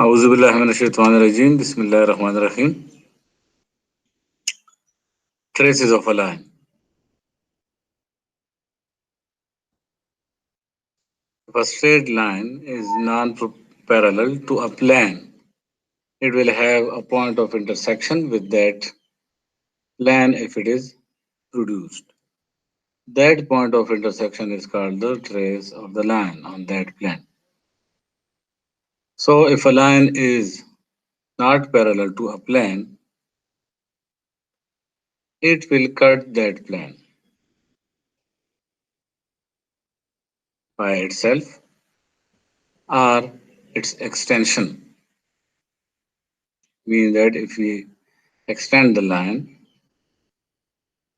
أعوذ بالله من الشيطان الرجيم بسم الله الرحمن الرحيم. Traces of a line. If a straight line is non-parallel to a plane, it will have a point of intersection with that plane if it is produced. That point of intersection is called the trace of the line on that plane. So if a line is not parallel to a plane, it will cut that plane by itself or its extension. Means that if we extend the line,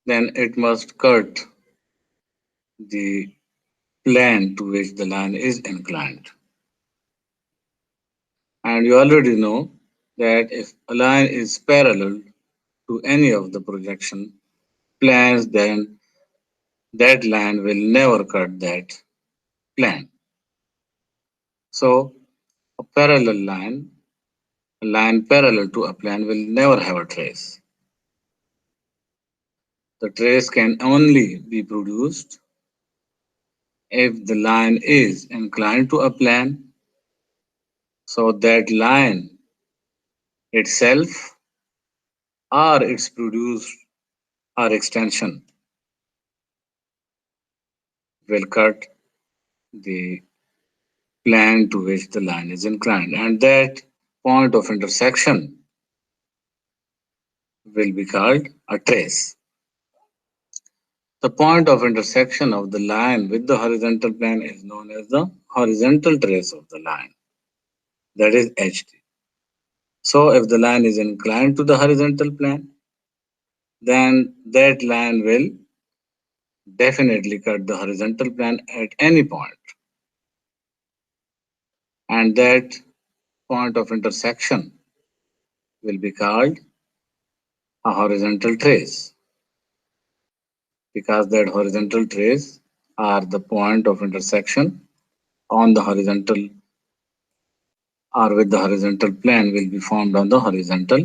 then it must cut the plane to which the line is inclined. And you already know that if a line is parallel to any of the projection planes, then that line will never cut that plane. So a parallel line, a line parallel to a plane will never have a trace. The trace can only be produced if the line is inclined to a plane, so that line itself or its produced or extension will cut the plane to which the line is inclined, and that point of intersection will be called a trace. The point of intersection of the line with the horizontal plane is known as the horizontal trace of the line, that is HT. So if the line is inclined to the horizontal plane, then that line will definitely cut the horizontal plane at any point, and that point of intersection will be called a horizontal trace, because that horizontal trace are the point of intersection on the horizontal or with the horizontal plane will be formed on the horizontal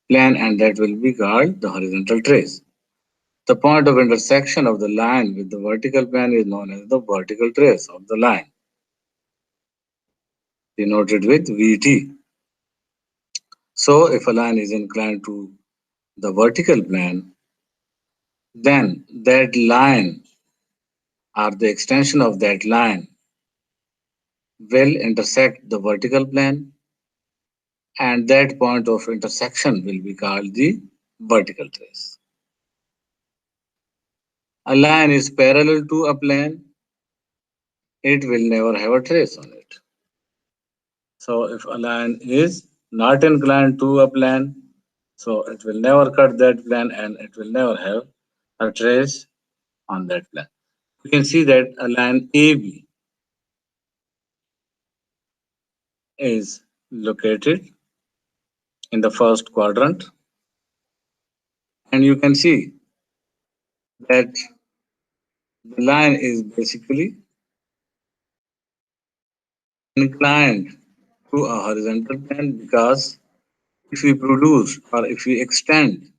plane, and that will be called the horizontal trace. The point of intersection of the line with the vertical plane is known as the vertical trace of the line, denoted with VT. So if a line is inclined to the vertical plane, then that line or the extension of that line will intersect the vertical plane, and that point of intersection will be called the vertical trace. A line is parallel to a plane, it will never have a trace on it. So if a line is not inclined to a plane, so it will never cut that plane and it will never have a trace on that plane. You can see that a line AB is located in the first quadrant, and you can see that the line is basically inclined to a horizontal plane, because if we produce or if we extend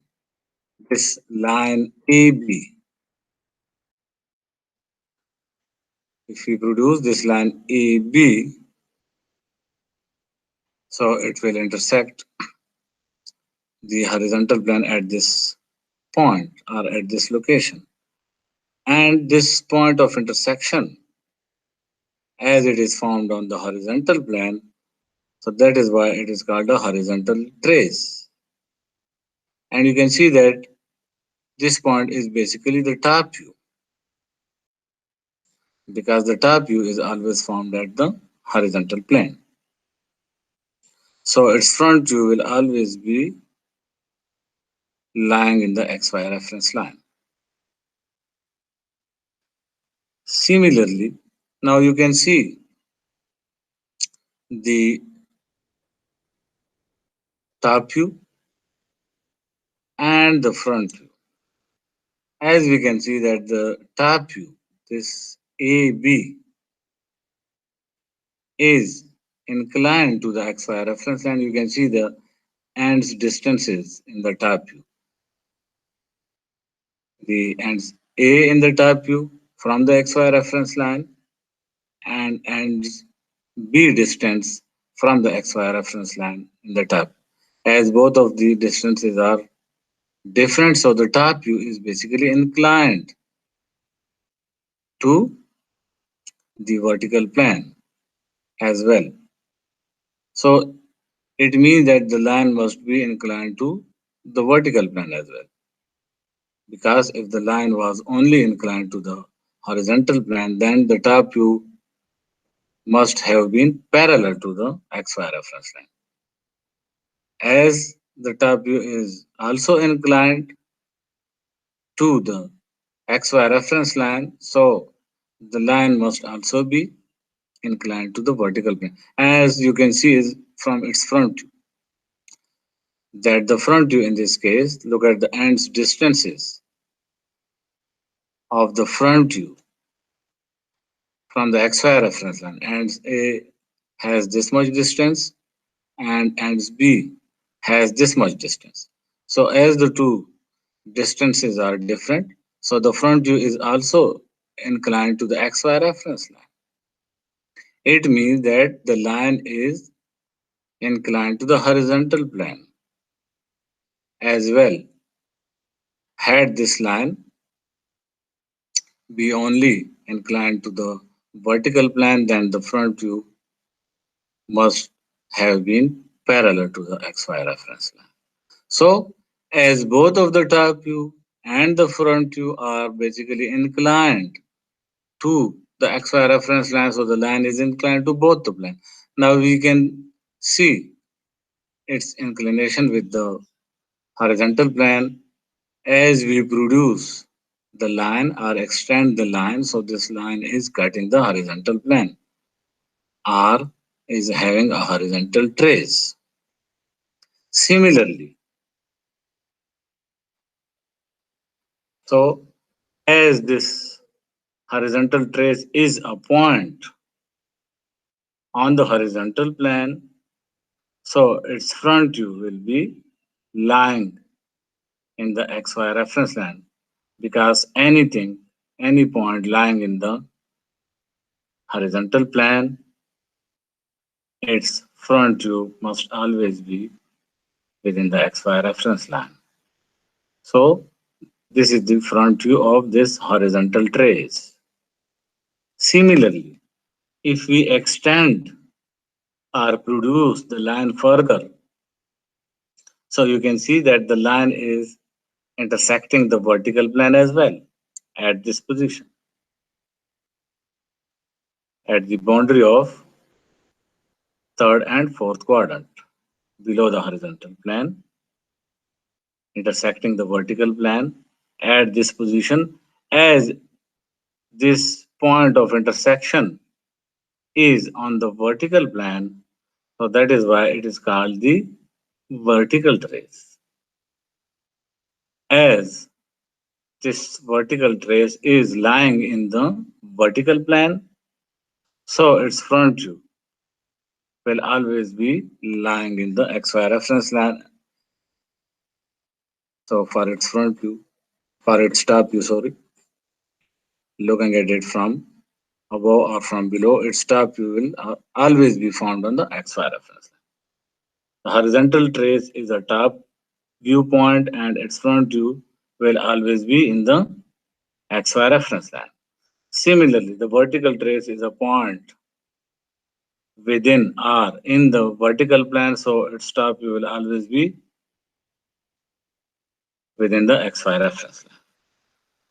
this line AB, if we produce this line AB, so it will intersect the horizontal plane at this point or at this location. And this point of intersection, as it is formed on the horizontal plane, so that is why it is called a horizontal trace. And you can see that this point is basically the top view, because the top view is always formed at the horizontal plane. So its front view will always be lying in the XY reference line. Similarly, now you can see the top view and the front view. As we can see that the top view, this AB, is inclined to the XY reference line, you can see the ends distances in the top view. The ends A in the top view from the XY reference line and ends B distance from the XY reference line in the top. As both of the distances are different, so the top view is basically inclined to the vertical plane as well. So it means that the line must be inclined to the vertical plane as well. Because if the line was only inclined to the horizontal plane, then the top view must have been parallel to the XY reference line. As the top view is also inclined to the XY reference line, so the line must also be inclined to the vertical plane. As you can see is from its front view, that the front view in this case, look at the ends distances of the front view from the XY reference line. Ends A has this much distance and ends B has this much distance. So as the two distances are different, so the front view is also inclined to the XY reference line. It means that the line is inclined to the horizontal plane as well. Had this line be only inclined to the vertical plane, then the front view must have been parallel to the XY reference line. So, as both of the top view and the front view are basically inclined to the XY reference line, so the line is inclined to both the plane. Now we can see its inclination with the horizontal plane as we produce the line or extend the line. So this line is cutting the horizontal plane or is having a horizontal trace. Similarly, so as this horizontal trace is a point on the horizontal plane, so its front view will be lying in the XY reference line because any point lying in the horizontal plane, its front view must always be within the XY reference line. So this is the front view of this horizontal trace. Similarly, if we extend or produce the line further, so you can see that the line is intersecting the vertical plane as well at this position, at the boundary of third and fourth quadrant below the horizontal plane, intersecting the vertical plane at this position. As this point of intersection is on the vertical plane, so that is why it is called the vertical trace. As this vertical trace is lying in the vertical plane, so its front view will always be lying in the XY reference line. So for its front view, for its top view, sorry, looking at it from above or from below, its top view will always be found on the XY reference line. The horizontal trace is a top viewpoint and its front view will always be in the XY reference line. Similarly, the vertical trace is a point within or in the vertical plane, so its top view will always be within the XY reference line.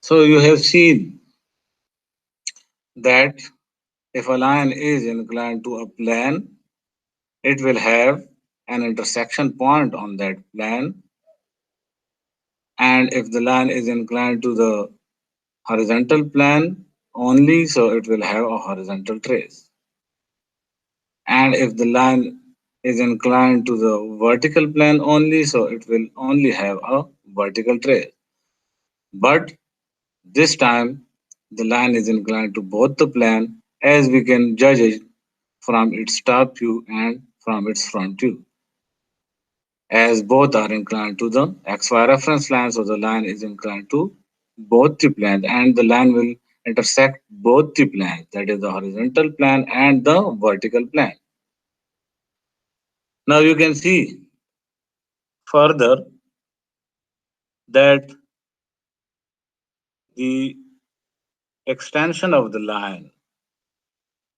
So you have seen that if a line is inclined to a plane, it will have an intersection point on that plane. And if the line is inclined to the horizontal plane only, so it will have a horizontal trace. And if the line is inclined to the vertical plane only, so it will only have a vertical trace. But this time, the line is inclined to both the plane as we can judge it from its top view and from its front view, as both are inclined to the xy reference line. So the line is inclined to both the planes, and the line will intersect both the planes, that is the horizontal plane and the vertical plane. Now you can see further that the extension of the line,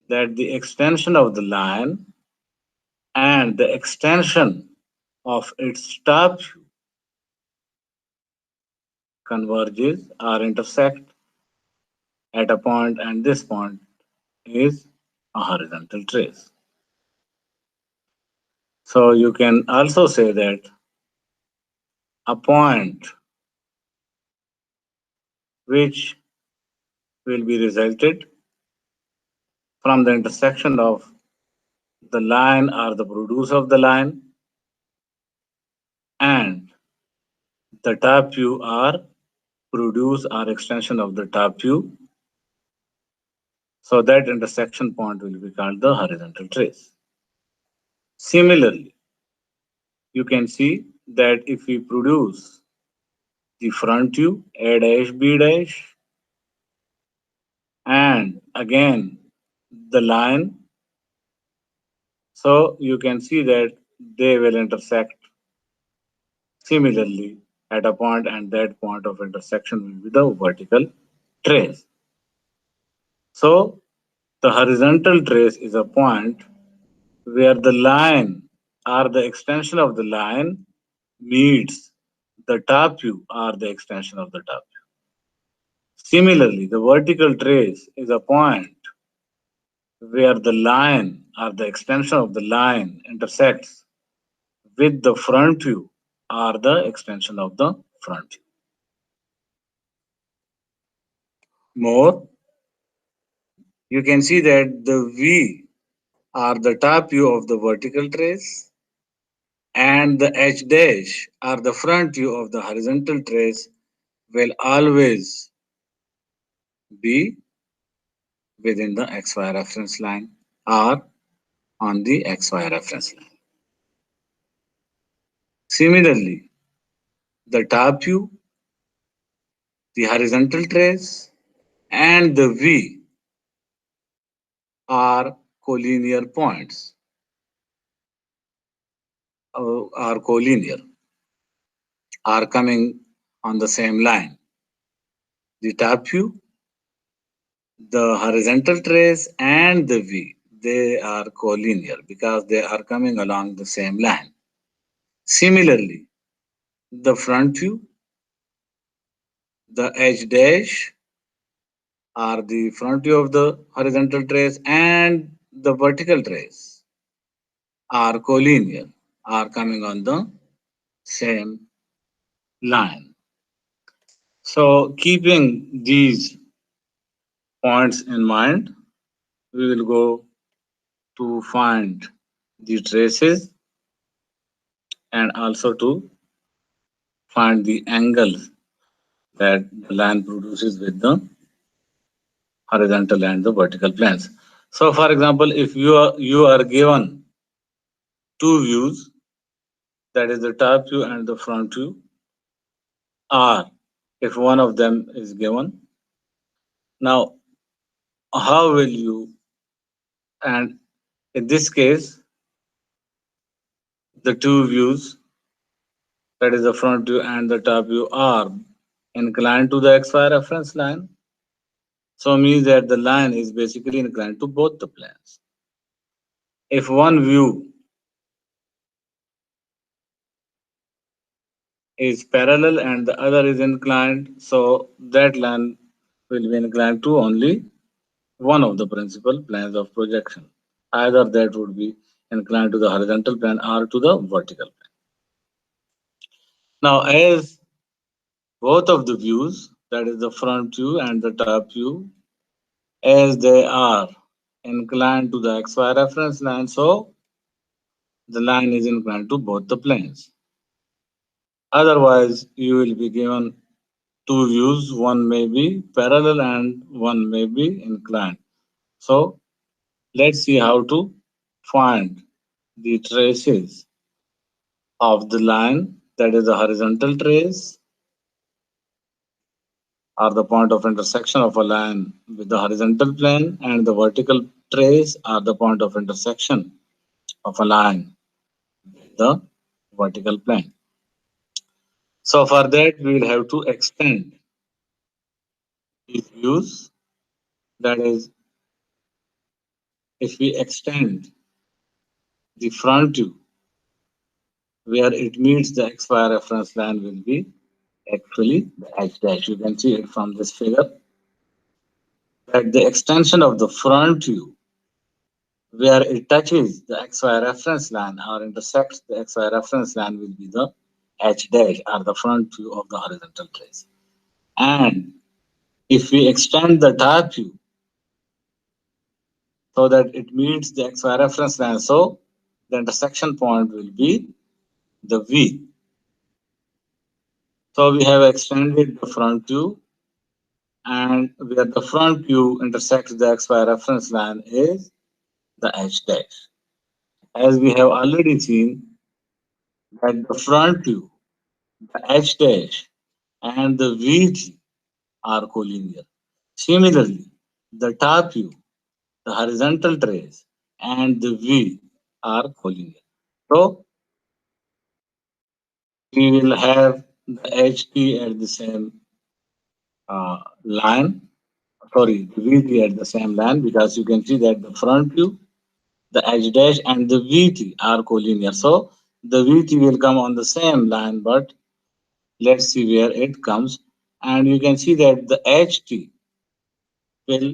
the extension of the line and the extension of its top view converges or intersect at a point, and this point is a horizontal trace. So you can also say that a point which will be resulted from the intersection of the line or the produce of the line and the top view or produce or extension of the top view. So that intersection point will be called the horizontal trace. Similarly, you can see that if we produce the front view, A dash, B dash, and again the line, so you can see that they will intersect similarly at a point, and that point of intersection will be the vertical trace. So the horizontal trace is a point where the line or the extension of the line meets the top view or the extension of the top view. Similarly, the vertical trace is a point where the line or the extension of the line intersects with the front view or the extension of the front view. More, you can see that the V are the top view of the vertical trace, and the H dash are the front view of the horizontal trace will always be within the XY reference line or on the XY reference line. Similarly, the top view, the horizontal trace, and the V are collinear points, are collinear, are coming on the same line. The top view, the horizontal trace, and the V, they are collinear because they are coming along the same line. Similarly, the front view, the H dash are the front view of the horizontal trace, and the vertical trace are collinear, are coming on the same line. So keeping these points in mind, we will go to find the traces and also to find the angles that the line produces with the horizontal and the vertical planes. So for example, if you are given two views, that is the top view and the front view, or if one of them is given, now how will you, and in this case the two views, that is the front view and the top view, are inclined to the XY reference line. So means that the line is basically inclined to both the planes. If one view is parallel and the other is inclined, so that line will be inclined to only one of the principal planes of projection. Either that would be inclined to the horizontal plane or to the vertical plane. Now, as both of the views, that is the front view and the top view, as they are inclined to the XY reference line, so the line is inclined to both the planes. Otherwise, you will be given two views, one may be parallel and one may be inclined. So Let's see how to find the traces of the line, that is the horizontal trace or the point of intersection of a line with the horizontal plane, and the vertical trace are the point of intersection of a line with the vertical plane. So for that we will have to extend these views. That is, if we extend the front view where it meets the XY reference line will be actually the H dash. You can see it from this figure that the extension of the front view where it touches the XY reference line or intersects the XY reference line will be the H dash or the front view of the horizontal trace. And if we extend the top view so that it meets the XY reference line, so the intersection point will be the V. So we have extended the front view, and where the front view intersects the XY reference line is the H dash. As we have already seen that the front view, the H dash, and the VT are collinear. Similarly, the top view, the horizontal trace, and the V are collinear. So we will have the HT at the same line, sorry, the VT at the same line, because you can see that the front view, the H dash, and the VT are collinear. So the VT will come on the same line, but let's see where it comes. And you can see that the HT will,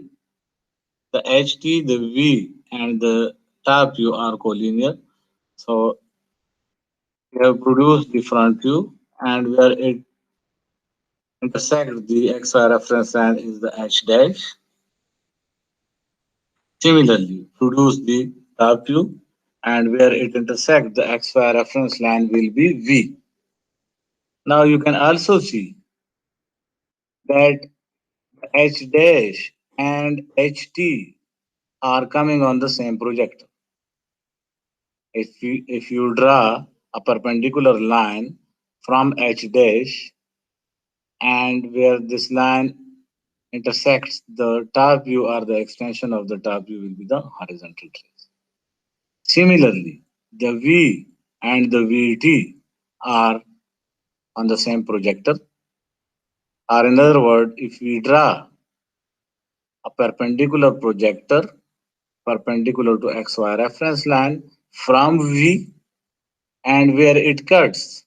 the HT, the V, and the top view are collinear. So we have produced the front view, and where it intersects the XY reference line is the H dash. Similarly, produce the top view, and where it intersects the XY reference line will be V. Now you can also see that H dash and HT are coming on the same projector. If you draw a perpendicular line from H dash, and where this line intersects the top view or the extension of the top view will be the horizontal trace. Similarly, the V and the VT are on the same projector. Or in other words, if we draw a perpendicular projector perpendicular to XY reference line from V, and where it cuts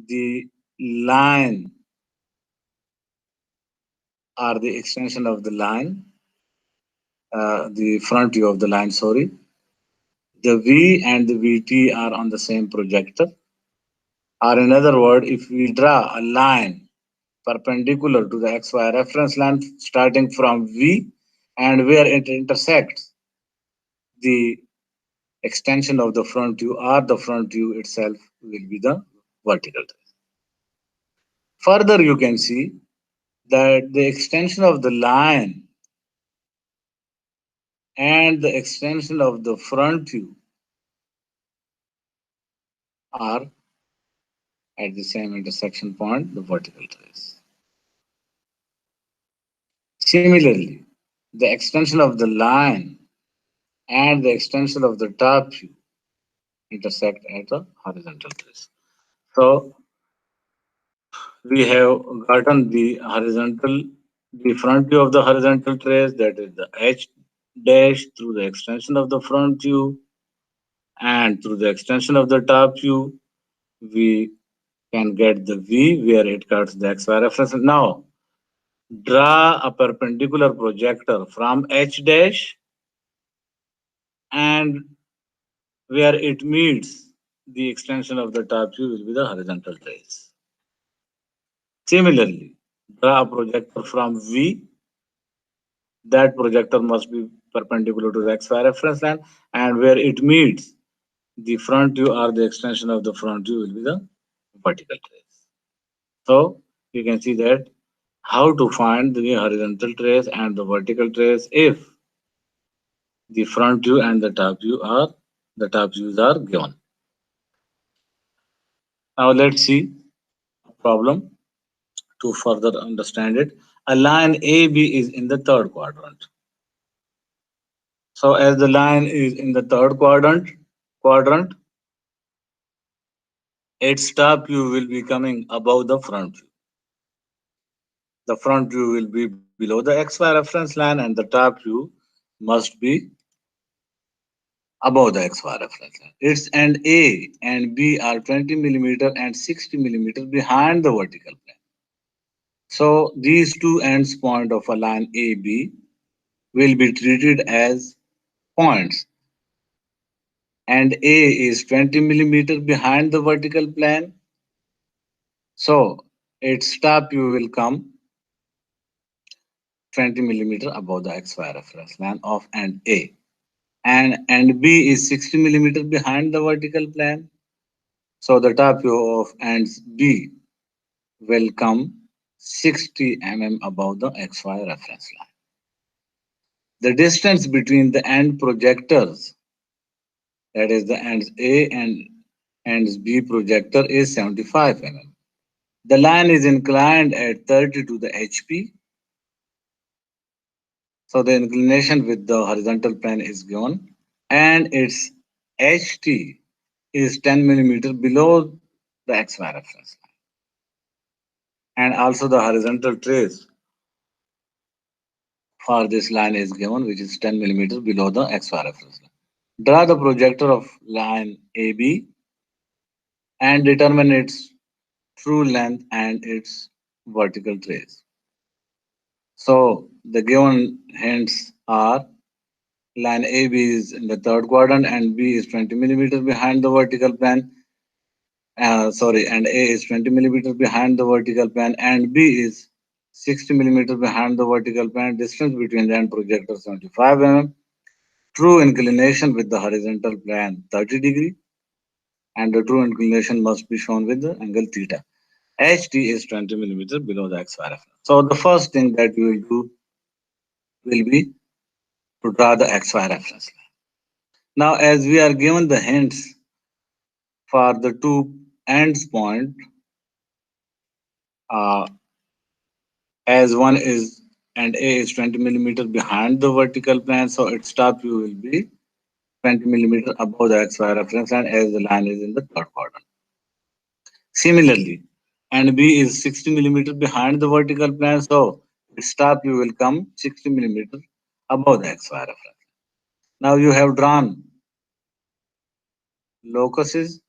the line or the extension of the line, the front view of the line, sorry, the V and the VT are on the same projector. Or in other words, if we draw a line perpendicular to the XY reference line starting from V, and where it intersects the extension of the front view or the front view itself will be the vertical trace. Further, you can see that the extension of the line and the extension of the front view are at the same intersection point, the vertical trace. Similarly, the extension of the line and the extension of the top view intersect at the horizontal trace. So we have gotten the horizontal, the front view of the horizontal trace, that is the H dash, through the extension of the front view, and through the extension of the top view, we can get the V where it cuts the XY reference. Now, draw a perpendicular projector from H dash, and where it meets the extension of the top view will be the horizontal trace. Similarly, draw a projector from V. That projector must be perpendicular to the XY reference line, and where it meets the front view or the extension of the front view will be the vertical trace. So you can see that how to find the horizontal trace and the vertical trace if The front view and the top views are given. Now let's see a problem to further understand it. A line AB is in the third quadrant. So as the line is in the third quadrant, its top view will be coming above the front view. The front view will be below the XY reference line and the top view must be above the XY reference line. Its end A and B are 20 millimeter and 60 millimeter behind the vertical plane. So these two ends point of a line AB will be treated as points, and A is 20 millimeter behind the vertical plane. So its top view will come 20 millimeter above the XY reference line of end A. And B is 60 millimeter behind the vertical plane. So the top view of ends B will come 60 above the XY reference line. The distance between the end projectors, that is the ends A and ends B projector, is 75 The line is inclined at 30 to the HP. So the inclination with the horizontal plane is given, and its HT is 10 millimeter below the XY reference line. And also the horizontal trace for this line is given, which is 10 millimeter below the XY reference line. Draw the projector of line AB and determine its true length and its vertical trace. So the given hints are line AB is in the third quadrant and B is 20 millimeter behind the vertical plane. And A is 20 millimeter behind the vertical plane and B is 60 millimeter behind the vertical plane. Distance between the end projector 75 True inclination with the horizontal plane 30 and the true inclination must be shown with the angle theta. HT is 20 millimeter below the XY reference. So the first thing that we will do will be to draw the XY reference line. Now, as we are given the hints for the two ends point, uh, as one is and A is 20 millimeter behind the vertical plane, so its top view will be 20 millimeter above the XY reference line as the line is in the third quadrant. Similarly, and B is 60 millimeter behind the vertical plane, so its top view will come 60 millimeter above the XY reference. Now you have drawn locuses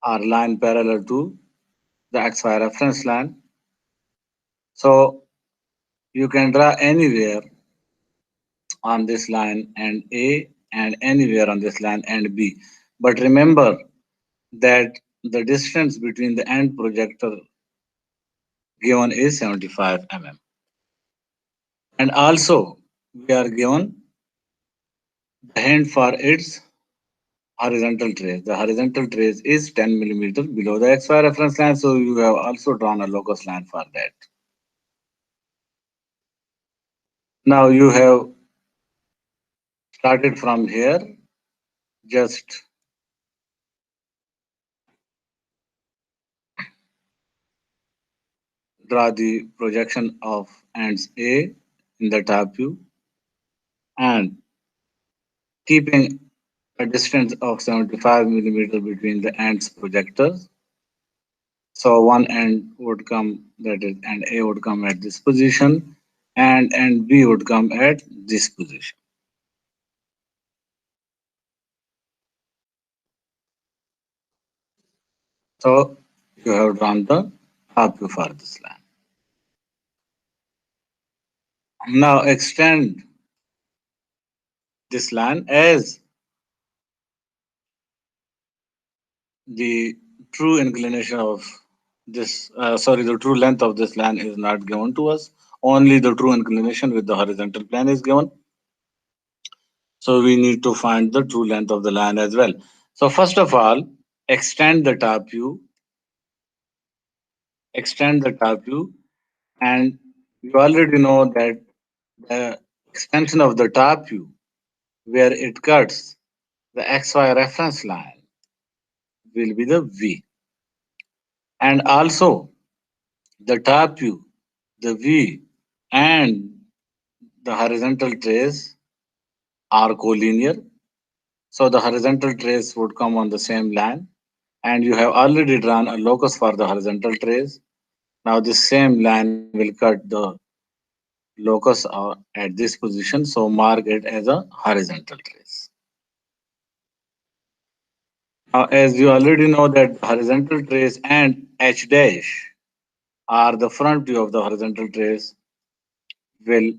are line parallel to the XY reference line. So you can draw anywhere on this line and A and anywhere on this line and B. But remember that the distance between the end projector given is 75 And also we are given the hint for its horizontal trace. The horizontal trace is 10 millimeter below the XY reference line. So you have also drawn a locus line for that. Now you have started from here. Just draw the projection of ends A in the top view and keeping a distance of 75 millimeter between the ends projectors. So one end would come, that is, end A would come at this position and end B would come at this position. So you have drawn the top view for this line. Now extend this line as the true inclination of the true length of this line is not given to us. Only the true inclination with the horizontal plane is given. So we need to find the true length of the line as well. So first of all, extend the top view, extend the top view, and you already know that The extension of the top view where it cuts the XY reference line will be the V. And also the top view, the V, and the horizontal trace are collinear. So the horizontal trace would come on the same line. And you have already drawn a locus for the horizontal trace. Now this same line will cut the locus at this position. So mark it as a horizontal trace. Now as you already know that horizontal trace and H dash are the front view of the horizontal trace will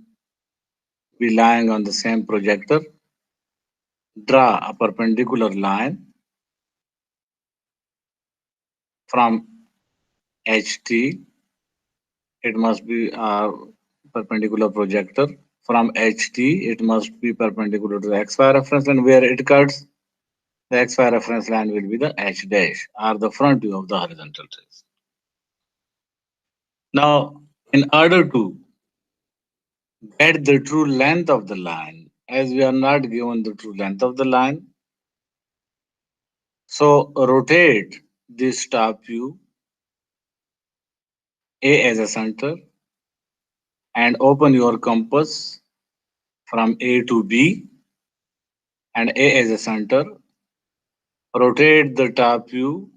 be lying on the same projector. Draw a perpendicular line from HT. It must be a perpendicular projector. From HT, it must be perpendicular to the XY reference line. Where it cuts, the XY reference line will be the H dash, or the front view of the horizontal trace. Now, in order to get the true length of the line, as we are not given the true length of the line, so rotate this top view A as a center and open your compass from A to B and A as a center. Rotate the top view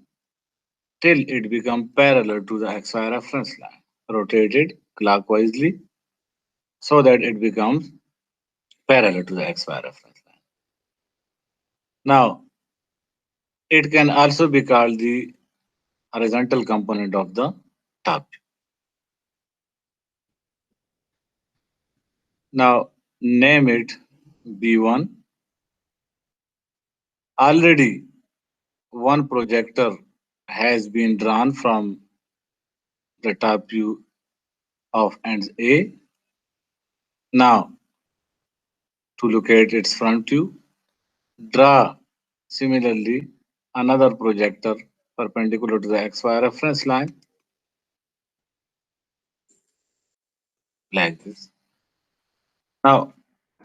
till it becomes parallel to the XY reference line. Rotate it clockwise so that it becomes parallel to the XY reference line. Now, it can also be called the horizontal component of the top view. Now, name it B1. Already, one projector has been drawn from the top view of ends A. Now, to locate its front view, draw similarly another projector perpendicular to the XY reference line like this. Now,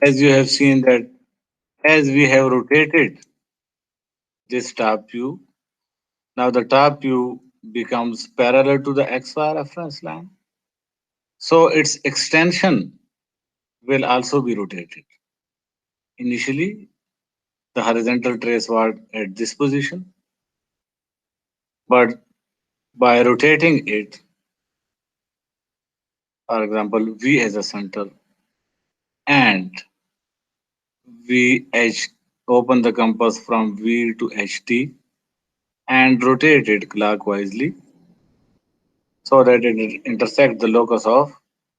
as you have seen that as we have rotated this top view, now the top view becomes parallel to the XY reference line. So its extension will also be rotated. Initially, the horizontal trace was at this position, but by rotating it, for example, V as a center, and VH, open the compass from V to HT and rotate it clockwise so that it intersects the locus of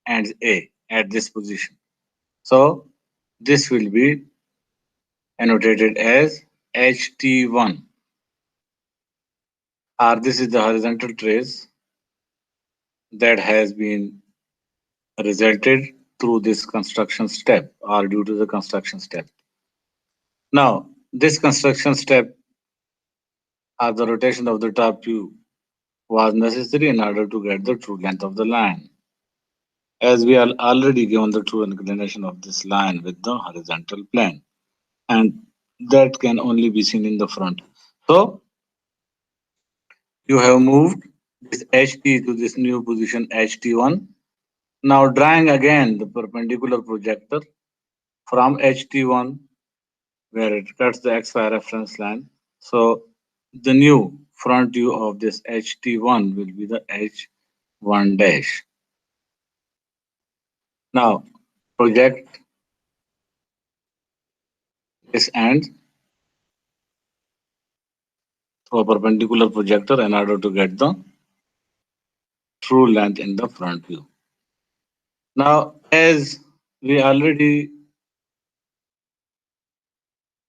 ends A at this position. So this will be annotated as HT1, or this is the horizontal trace that has been resulted through this construction step or due to the construction step. Now, this construction step or the rotation of the top view was necessary in order to get the true length of the line, as we are already given the true inclination of this line with the horizontal plane, and that can only be seen in the front. So, you have moved this HT to this new position HT1. Now, drawing again the perpendicular projector from HT1 where it cuts the XY reference line. So the new front view of this HT1 will be the H1 dash. Now project this end through a perpendicular projector in order to get the true length in the front view. Now as we already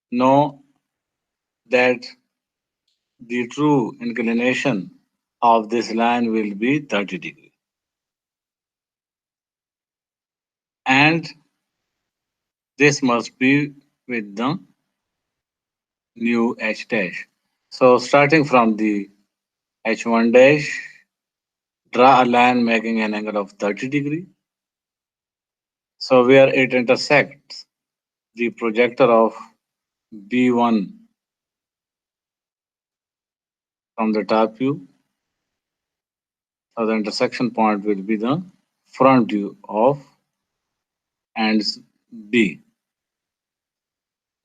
know that the true inclination of this line will be 30 degrees, and this must be with the new H dash. So starting from the H1 dash, draw a line making an angle of 30 degree. So where it intersects the projector of B1 from the top view, so the intersection point will be the front view of ends B.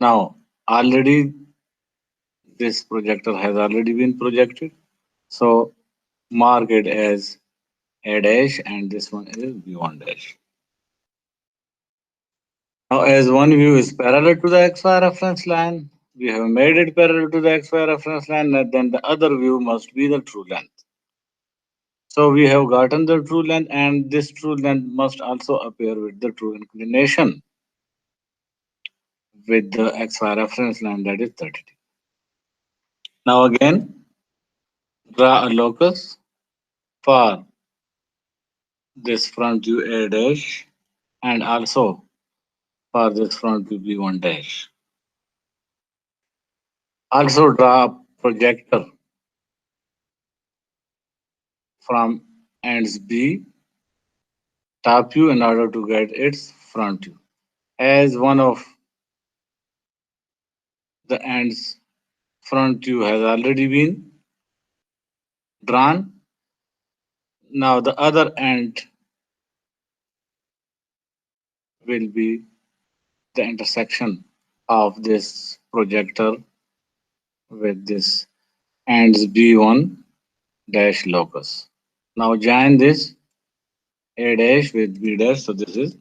Now, already this projector has already been projected, so mark it as A dash and this one is B1 dash. Now, as one view is parallel to the XY reference line, we have made it parallel to the XY reference line, and then the other view must be the true length. So we have gotten the true length, and this true length must also appear with the true inclination with the XY reference line, that is 30. Now again, draw a locus for this front view A dash and also for this front view B1 dash. Also draw a projector from ends B top view in order to get its front view. As one of the ends front view has already been drawn, now the other end will be the intersection of this projector with this ends B1 dash locus. Now join this A dash with B dash, so this is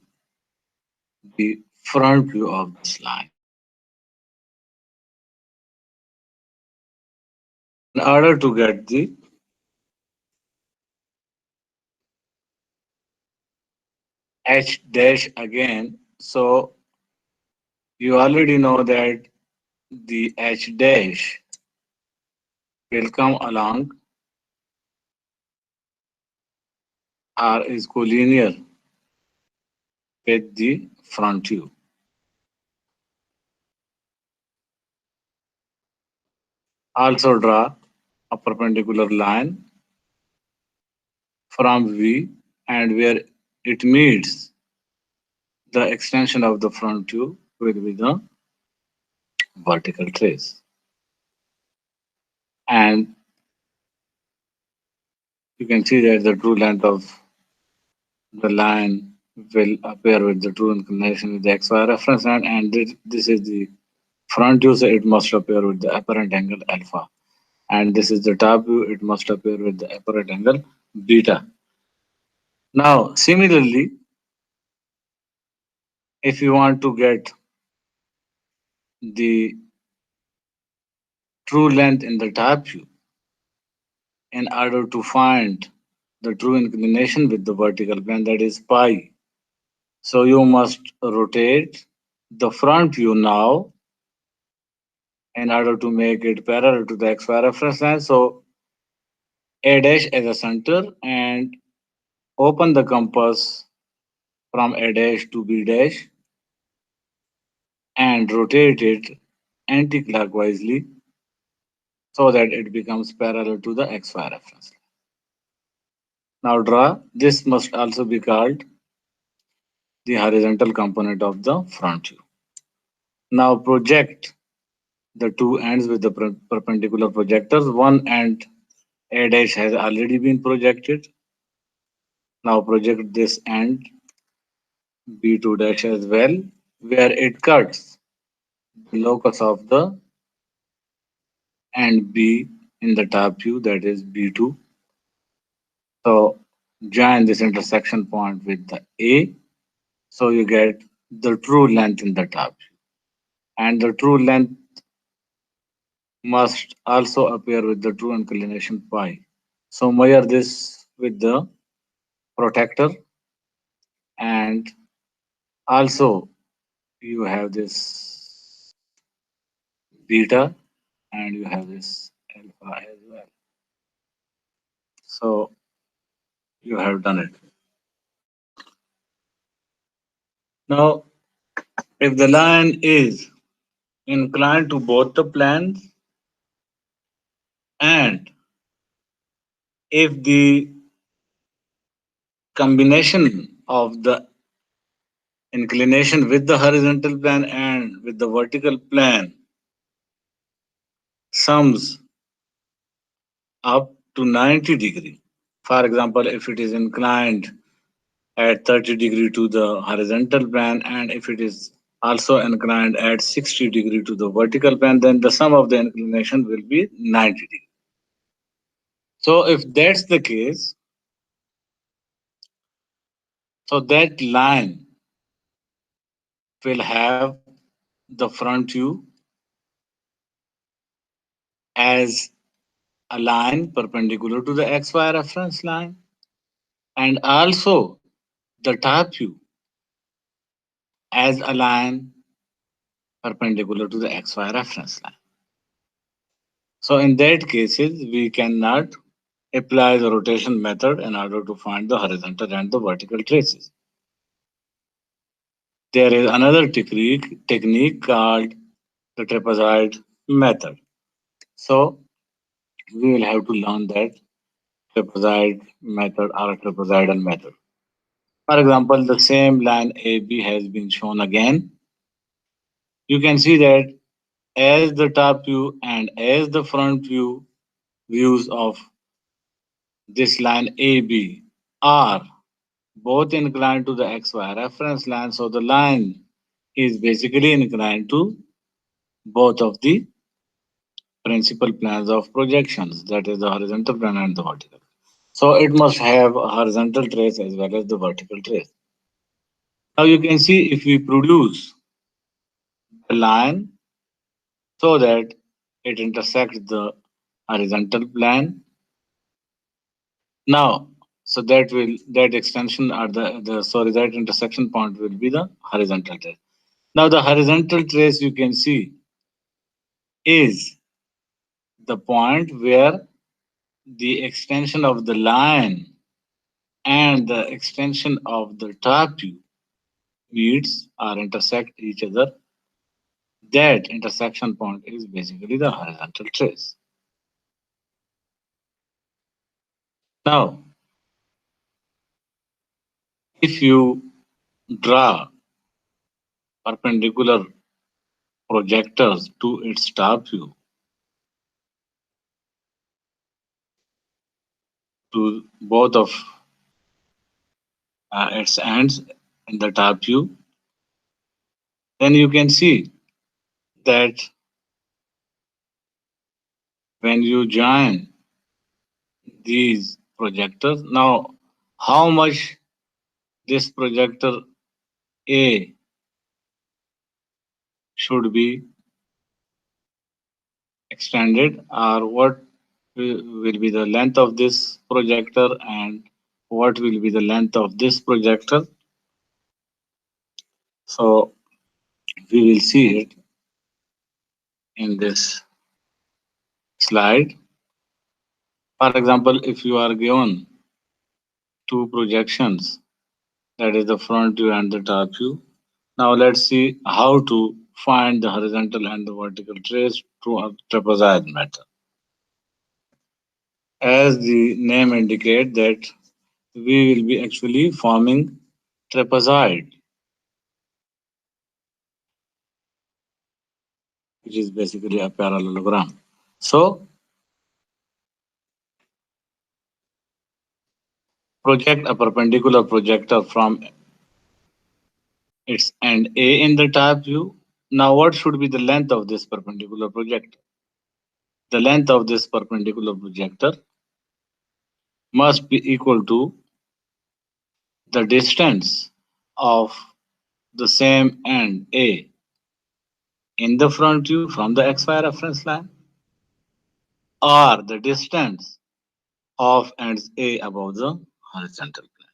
the front view of this line. In order to get the H dash again, so you already know that the H dash will come along or is collinear with the front view. Also draw a perpendicular line from V and where it meets the extension of the front view will be the vertical trace. And you can see that the true length of the line will appear with the true inclination with the XY reference line, and this is the front view, so it must appear with the apparent angle alpha. And this is the top view, it must appear with the apparent angle beta. Now, similarly, if you want to get the true length in the top view, in order to find the true inclination with the vertical plane, that is pi, so you must rotate the front view now in order to make it parallel to the XY reference line. So A dash as a center and open the compass from A dash to B dash and rotate it anti-clockwise so that it becomes parallel to the XY reference. Now draw, this must also be called the horizontal component of the front view. Now project the two ends with the perpendicular projectors. One end A dash has already been projected. Now project this end B2 dash as well, where it cuts the locus of the end B in the top view, that is B2. So join this intersection point with the A, so you get the true length in the top view. And the true length must also appear with the true inclination pi. So measure this with the protector, and also you have this beta and you have this alpha as well. So you have done it. Now, if the line is inclined to both the planes and if the combination of the inclination with the horizontal plane and with the vertical plane sums up to 90 degree. For example, if it is inclined at 30 degree to the horizontal plane and if it is also inclined at 60 degree to the vertical plane, then the sum of the inclination will be 90 degree. So if that's the case, so that line will have the front view as a line perpendicular to the xy reference line, and also the top view as a line perpendicular to the xy reference line. So in that cases, we cannot apply the rotation method in order to find the horizontal and the vertical traces. There is another technique called the trapezoid method. So we will have to learn that trapezoid method or a trapezoidal method. For example, the same line AB has been shown again. You can see that as the top view and as the front view views of this line AB are both inclined to the XY reference line. So the line is basically inclined to both of the principal planes of projections, that is the horizontal plane and the vertical. So it must have a horizontal trace as well as the vertical trace. Now you can see if we produce the line so that it intersects the horizontal plane. Now, so that extension or that intersection point will be the horizontal trace. Now the horizontal trace you can see is the point where the extension of the line and the extension of the top view meets or intersect each other. That intersection point is basically the horizontal trace. Now, if you draw perpendicular projectors to its top view to both of its ends in the top view, then you can see that when you join these projectors, now how much this projector A should be extended, or what will be the length of this projector and what will be the length of this projector. So we will see it in this slide. For example, if you are given two projections, that is the front view and the top view. Now let's see how to find the horizontal and the vertical trace through a trapezoid method. As the name indicates that we will be actually forming trapezoid, which is basically a parallelogram. So project a perpendicular projector from its end A in the top view. Now what should be the length of this perpendicular projector? The length of this perpendicular projector must be equal to the distance of the same end A in the front view from the XY reference line, or the distance of ends A above the horizontal plane.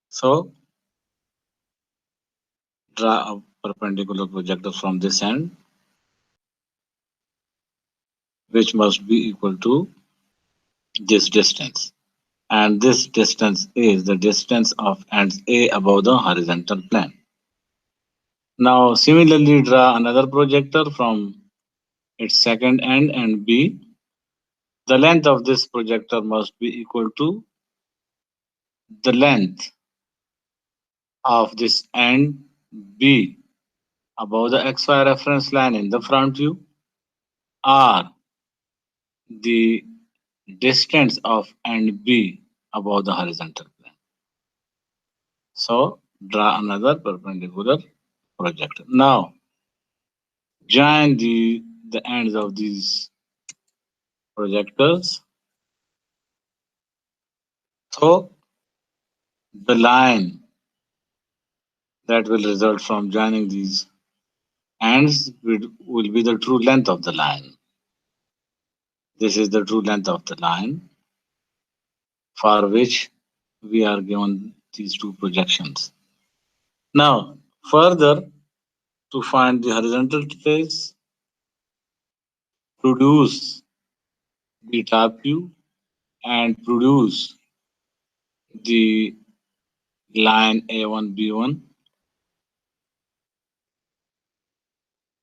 So draw a perpendicular projector from this end, which must be equal to this distance. And this distance is the distance of ends A above the horizontal plane. Now similarly draw another projector from its second end and B. The length of this projector must be equal to the length of this end B above the XY reference line in the front view, or the distance of end B above the horizontal plane. So draw another perpendicular projector. Now join the ends of these projectors. So the line that will result from joining these ends will be the true length of the line. This is the true length of the line for which we are given these two projections. Now, further, to find the horizontal trace, produce the top view and produce the line A1, B1.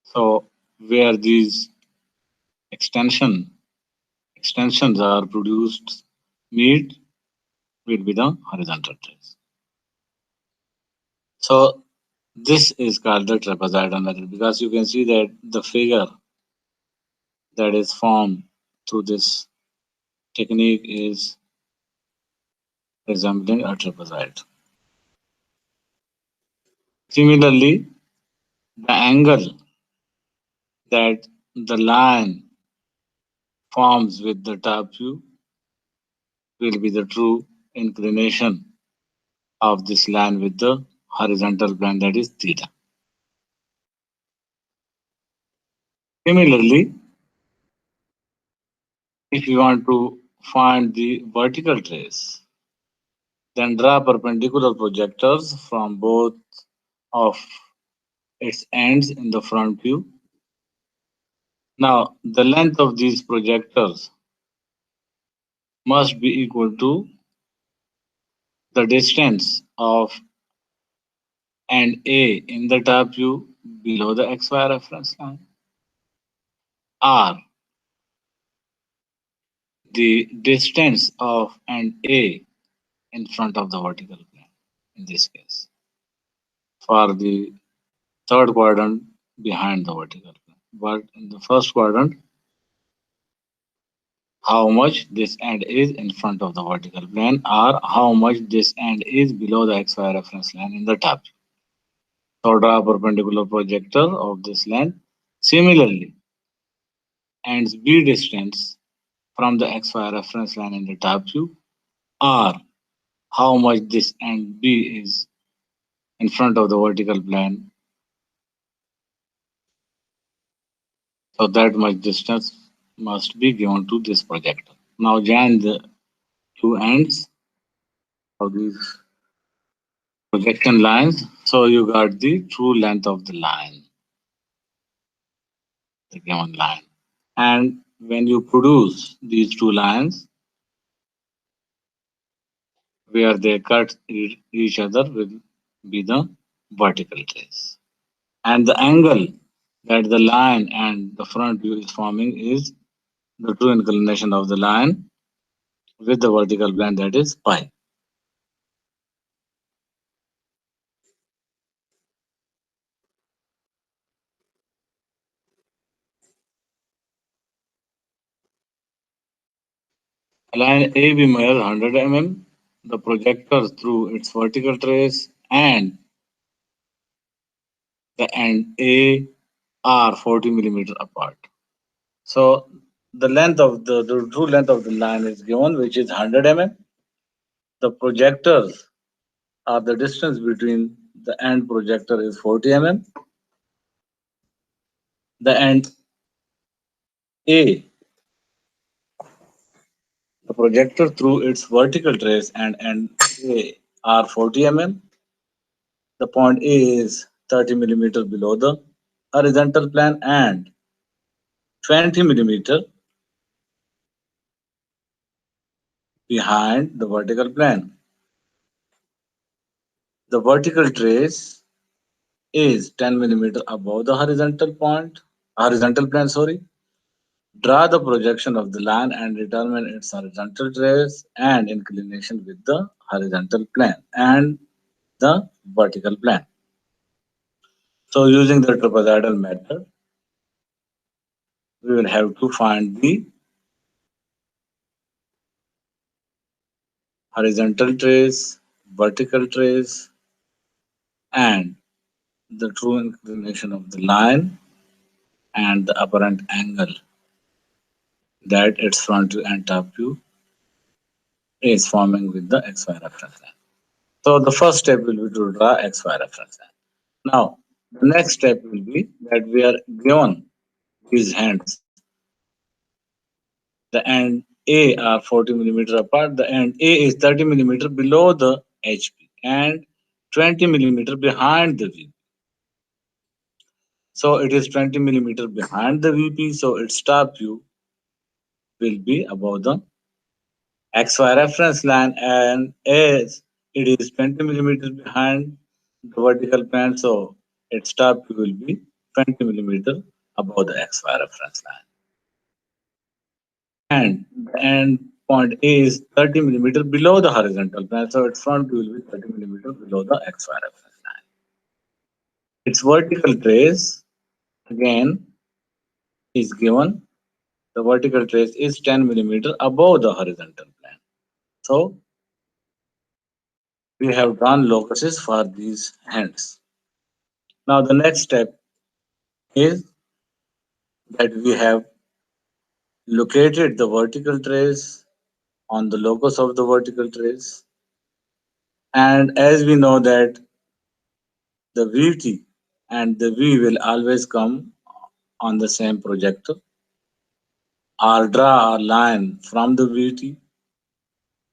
So, where these extension extensions are produced meet will be the horizontal trace. So, this is called the trapezoidal method because you can see that the figure that is formed through this technique is resembling a trapezoid. Similarly, the angle that the line forms with the top view will be the true inclination of this line with the horizontal plane, that is theta. Similarly, if you want to find the vertical trace, then draw perpendicular projectors from both of its ends in the front view. Now, the length of these projectors must be equal to the distance of end A in the top view below the XY reference line, or the distance of end A in front of the vertical plane in this case. For the third quadrant, behind the vertical plane. But in the first quadrant, how much this end is in front of the vertical plane, or how much this end is below the XY reference line in the top view. So draw a perpendicular projector of this line. Similarly, ends B distance from the XY reference line in the top view, or how much this end B is in front of the vertical plane. So that much distance must be given to this projector. Now join the two ends of these projection lines. So you got the true length of the line, the given line. And when you produce these two lines, where they cut each other will be the vertical trace. And the angle that the line and the front view is forming is the true inclination of the line with the vertical plane, that is pi. Line AB measures 100 mm, the projector through its vertical trace and the end A are 40 millimeter apart. So the length of the true length of the line is given, which is 100 mm. The projectors the distance between the end projector is 40 mm. The end A, the projector through its vertical trace and end A are 40 mm. The point A is 30 millimeter below the horizontal plane and 20 millimeter behind the vertical plane. The vertical trace is 10 millimeter above the horizontal plane, sorry. Draw the projection of the line and determine its horizontal trace and inclination with the horizontal plane. And the vertical plane. So using the trapezoidal method, we will have to find the horizontal trace, vertical trace, and the true inclination of the line and the apparent angle that its front view and top view is forming with the XY reference line. So the first step will be to draw XY reference line. Now, the next step will be that we are given these hands. The end A are 40 millimeter apart. The end A is 30 millimeter below the HP and 20 millimeter behind the VP. So it is 20 millimeter behind the VP. So its top view will be above the XY reference line, and as it is 20 millimeter behind the vertical plane, so its top view will be 20 millimeter above the XY reference line. And the end point A is 30 millimeter below the horizontal plane, so its front view will be 30 millimeter below the XY reference line. Its vertical trace again is given. The vertical trace is 10 millimeter above the horizontal plane. So we have drawn locuses for these hands. Now the next step is that we have located the vertical trace on the locus of the vertical trace, and as we know that the VT and the V will always come on the same projector, or draw a line from the VT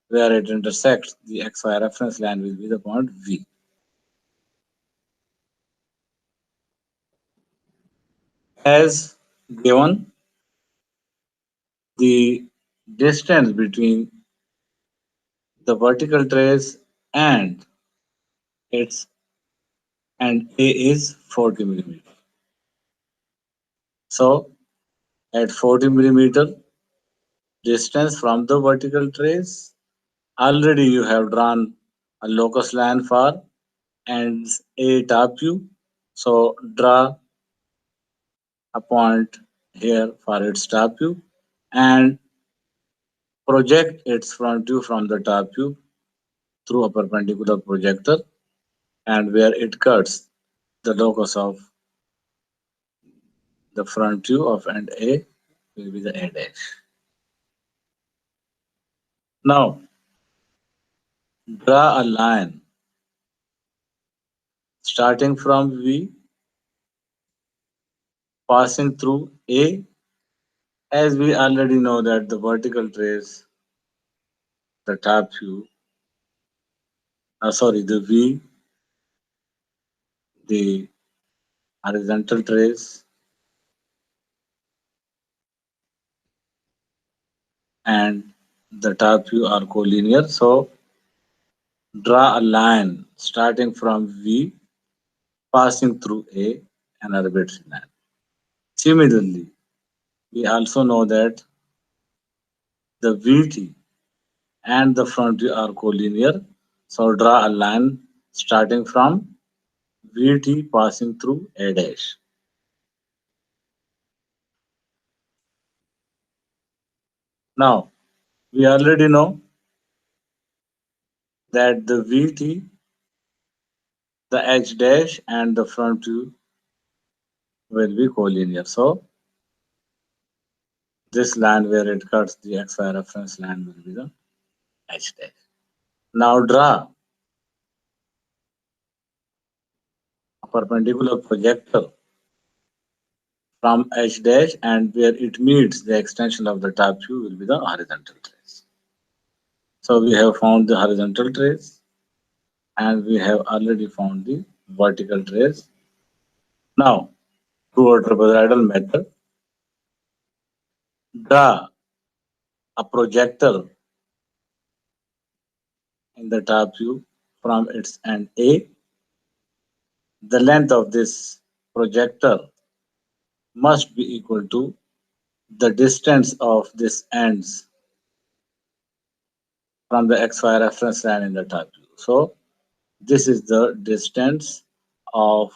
where it intersects the XY reference line will be the point V. As given, the distance between the vertical trace and its and A is 40 millimeter. So at 40 millimeter distance from the vertical trace, already you have drawn a locus line for ends A top view. So draw a point here for its top view and project its front view from the top view through a perpendicular projector, and where it cuts the locus of the front view of end A will be the A dash. Now draw a line starting from V passing through A, as we already know that the vertical trace, the top view, the V, the horizontal trace, and the top view are collinear. So draw a line starting from V passing through A and arbitrary line. Similarly, we also know that the VT and the front view are collinear. So draw a line starting from VT passing through A dash. Now, we already know that the VT, the H dash, and the front view will be collinear. So this line where it cuts the XY reference line will be the H dash. Now draw a perpendicular projector from H dash, and where it meets the extension of the top view will be the horizontal trace. So we have found the horizontal trace and we have already found the vertical trace. Now, through a trapezoidal method, draw a projector in the top view from its end A. The length of this projector must be equal to the distance of this ends from the XY reference line in the top view. So This is the distance of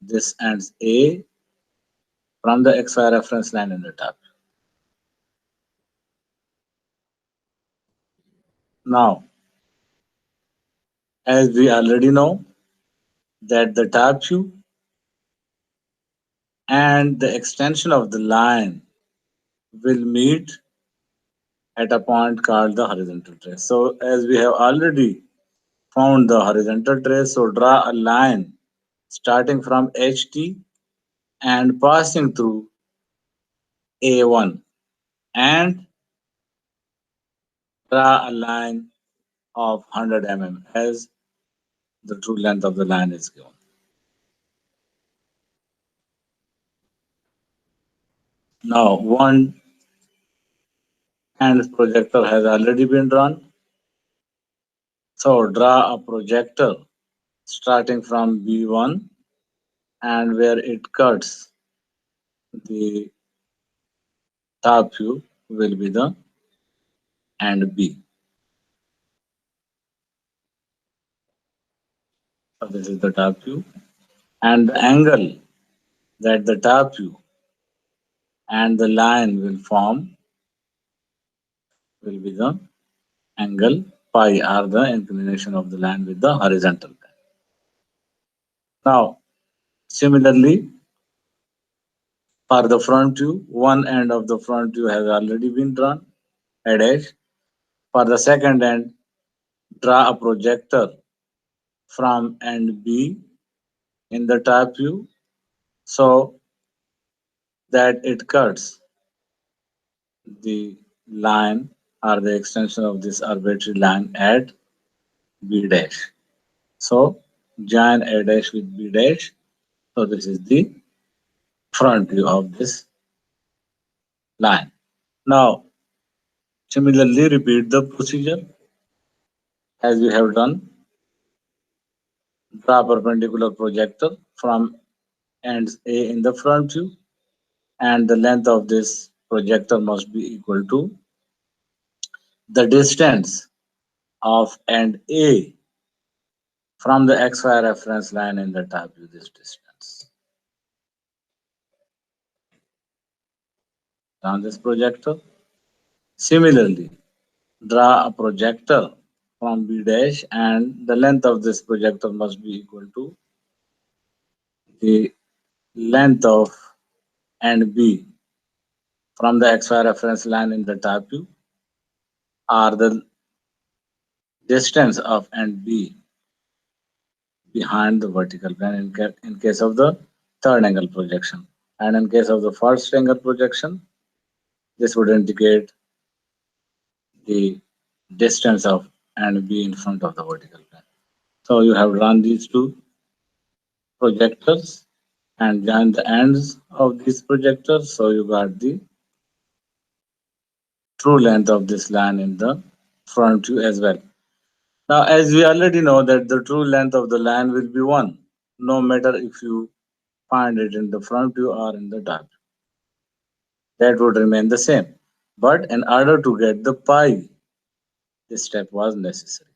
this ends A from the XY reference line in the top. Now, as we already know that the top view and the extension of the line will meet at a point called the horizontal trace. So as we have already found the horizontal trace, so draw a line starting from HT and passing through A1 and draw a line of 100 mm as the true length of the line is given. Now one hand projector has already been drawn. So draw a projector starting from B1 and where it cuts the top view will be the end B. So this is the top view and the angle that the top view and the line will form will be the angle pi or the inclination of the line with the horizontal line. Now similarly for the front view, one end of the front view has already been drawn, a dash. For the second end, draw a projector from end B in the top view so that it cuts the line or the extension of this arbitrary line at B dash. So join A dash with B dash. So this is the front view of this line. Now similarly repeat the procedure as we have done. Draw a perpendicular projector from ends A in the front view and the length of this projector must be equal to the distance of end A from the XY reference line in the top view, this distance. On this projector. Similarly, draw a projector from B dash and the length of this projector must be equal to the length of end B from the XY reference line in the top view or the distance of end B behind the vertical plane in case of the third angle projection. And in case of the first angle projection, this would indicate the distance of end B in front of the vertical plane. So you have run these two projectors and join the ends of these projectors. So you got the true length of this line in the front view as well. Now, as we already know that the true length of the line will be 1, no matter if you find it in the front view or in the top view. That would remain the same. But in order to get the pi, this step was necessary.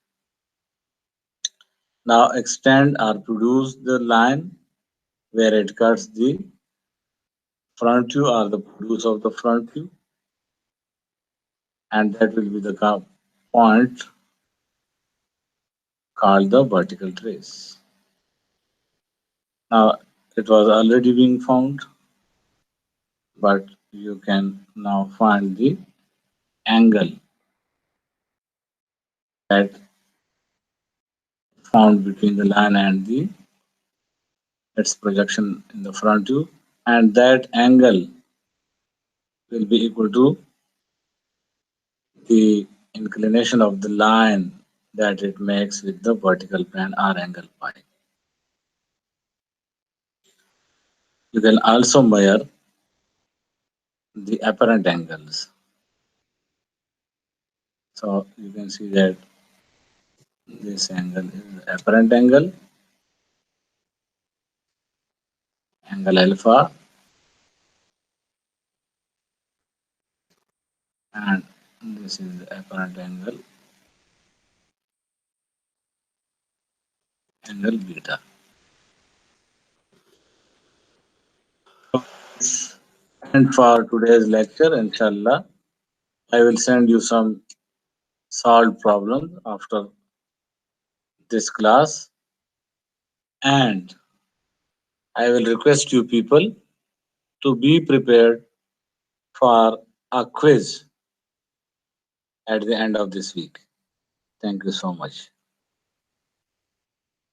Now extend or produce the line where it cuts the front view or the produce of the front view, and that will be the point called the vertical trace. Now it was already being found, but you can now find the angle that found between the line and the its projection in the front view, and that angle will be equal to the inclination of the line that it makes with the vertical plane or angle pi. You can also measure the apparent angles. So you can see that this angle is apparent angle, angle alpha, and this is the apparent angle angle beta. And for today's lecture, inshallah, I will send you some solved problems after this class, and I will request you people to be prepared for a quiz at the end of this week. Thank you so much.